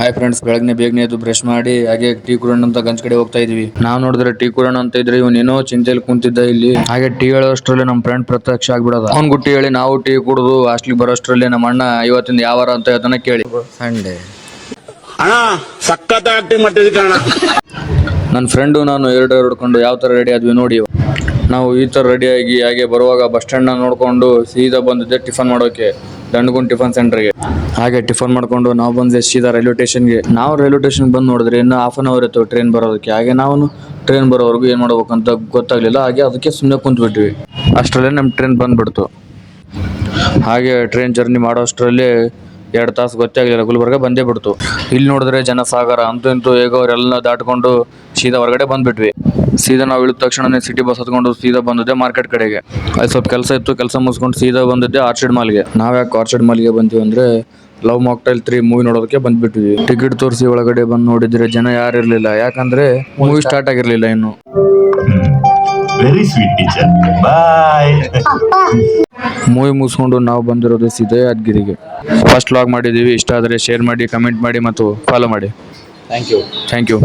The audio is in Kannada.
ಹಾಯ್ ಫ್ರೆಂಡ್ಸ್, ಬೆಳಗ್ಗೆ ಬೇಗನೆ ಎದ್ದು ಬ್ರಷ್ ಮಾಡಿ ಹಾಗೆ ಟೀ ಕುಡಿಯೋಣ ಅಂತ ಗಂಜ್ ಕಡೆ ಹೋಗ್ತಾ ಇದೀವಿ. ನಾವು ನೋಡಿದ್ರೆ ಟೀ ಕುಡಿಯೋಣ ಅಂತ ಇದ್ರೆ ಇವನೇನೋ ಚಿಂತೆಯಲ್ಲಿ ಕುಂತಿದ್ದ ಇಲ್ಲಿ. ಹಾಗೆ ಟೀ ಹೇಳೋಷ್ಟ್ರಲ್ಲಿ ನಮ್ಮ ಫ್ರೆಂಡ್ ಪ್ರತ್ಯಕ್ಷ ಆಗ್ಬಿಡೋದ. ಅವ್ನ್ ಗುಟ್ಟಿ ಹೇಳಿ ನಾವು ಟೀ ಕುಡಿದು ಹಾಸ್ಟ್ಲಿಗೆ ಬರೋಷ್ಟ್ರಲ್ಲಿ ನಮ್ಮ ಅಣ್ಣ ಇವತ್ತಿಂದ ಯಾವ ವಾರ ಅಂತ ಹೇಳ್ತಾನೆ ಕೇಳಿ. ಸಂಡೇ ಅಣ್ಣ ಸಖತ್ ಆಕ್ಟಿಂಗ್ ಮಾಡ್ತಿದ್ದೆ ಕಣ. ನನ್ನ ಫ್ರೆಂಡು ನಾನು ಎರಡು ಹೊಡ್ಕೊಂಡು ಯಾವ ತರ ರೆಡಿ ಆದ್ವಿ ನೋಡಿ. ನಾವು ಈ ತರ ರೆಡಿ ಆಗಿ ಹಾಗೆ ಬರುವಾಗ ಬಸ್ ಸ್ಟ್ಯಾಂಡ್ ನ ನೋಡ್ಕೊಂಡು ಸೀದಾ ಬಂದಿದ್ದೆ ಟಿಫನ್ ಮಾಡೋಕೆ ದಂಡಗುಂಡ್ ಟಿಫನ್ ಸೆಂಟರ್ಗೆ. ಹಾಗೆ ಟಿಫನ್ ಮಾಡ್ಕೊಂಡು ನಾವು ಬಂದೆ ಸೀದಾ ರೈಲ್ವೆ ಸ್ಟೇಷನ್ಗೆ. ನಾವು ರೈಲ್ವೆ ಸ್ಟೇಷನ್ ಬಂದು ನೋಡಿದ್ರೆ ಇನ್ನು ಹಾಫ್ ಅನ್ ಅವರ್ ಇತ್ತು ಟ್ರೈನ್ ಬರೋದಕ್ಕೆ. ಹಾಗೆ ನಾವು ಟ್ರೈನ್ ಬರೋವರೆಗೂ ಏನು ಮಾಡ್ಬೇಕಂತ ಗೊತ್ತಾಗ್ಲಿಲ್ಲ. ಹಾಗೆ ಅದಕ್ಕೆ ಸುಮ್ಮನೆ ಕುಂತ್ಬಿಟ್ವಿ. ಅಷ್ಟರಲ್ಲೇ ನಮ್ಮ ಟ್ರೈನ್ ಬಂದ್ಬಿಡ್ತು. ಹಾಗೆ ಟ್ರೈನ್ ಜರ್ನಿ ಮಾಡೋಷ್ಟರಲ್ಲಿ 2 ತಾಸು ಗೊತ್ತೇ ಆಗಲಿಲ್ಲ, ಗುಲ್ಬರ್ಗ ಬಂದೇ ಬಿಡ್ತು. ಇಲ್ಲಿ ನೋಡಿದ್ರೆ ಜನಸಾಗರ ಅಂತೂ ಇಂತೂ ಹೇಗೋ ಅವರೆಲ್ಲ ದಾಟ್ಕೊಂಡು ಸೀದಾ ಹೊರಗಡೆ ಬಂದ್ಬಿಟ್ವಿ. ಸೀದಾ ನಾವು ಇಳಿದ ತಕ್ಷಣ ಸಿಟಿ ಬಸ್ ಹತ್ಕೊಂಡು ಸೀದಾ ಬಂದಿದ್ದೆ ಮಾರ್ಕೆಟ್ ಕಡೆಗೆ. ಅಲ್ಲಿ ಸ್ವಲ್ಪ ಕೆಲಸ ಇತ್ತು, ಕೆಲಸ ಮುಗಿಸ್ಕೊಂಡು ಸೀದಾ ಬಂದಿದ್ದೆ ಆರ್ಚಿಡ್ ಮಾಲ್ಗೆ. ನಾವು ಯಾಕೆ ಆರ್ಚಿಡ್ ಮಾಲ್ಗೆ ಬಂತೀವಿ ಅಂದ್ರೆ ಲವ್ ಮಾಕ್ಟೈಲ್ 3 ಮೂವಿ ನೋಡೋದಕ್ಕೆ ಬಂದ್ಬಿಟ್ವಿ. ಟಿಕೆಟ್ ತೋರಿಸಿ ಒಳಗಡೆ ಬಂದು ನೋಡಿದ್ರೆ ಜನ ಯಾರು ಇರ್ಲಿಲ್ಲ, ಯಾಕಂದ್ರೆ ಮೂವಿ ಸ್ಟಾರ್ಟ್ ಆಗಿರ್ಲಿಲ್ಲ ಇನ್ನು. ವೆರಿ ಸ್ವೀಟ್ ಟೀಚರ್, ಬಾಯ್. ಮೂವಿ ಮುಗಿಸ್ಕೊಂಡು ನಾವು ಬಂದಿರೋದು ಸೀದಾ ಯಾದಗಿರಿಗೆ. ಫಸ್ಟ್ ವ್ಲಾಗ್ ಮಾಡಿದ್ದೀವಿ. ಇಷ್ಟ ಆದರೆ ಶೇರ್ ಮಾಡಿ, ಕಮೆಂಟ್ ಮಾಡಿ ಮತ್ತು ಫಾಲೋ ಮಾಡಿ. Thank you.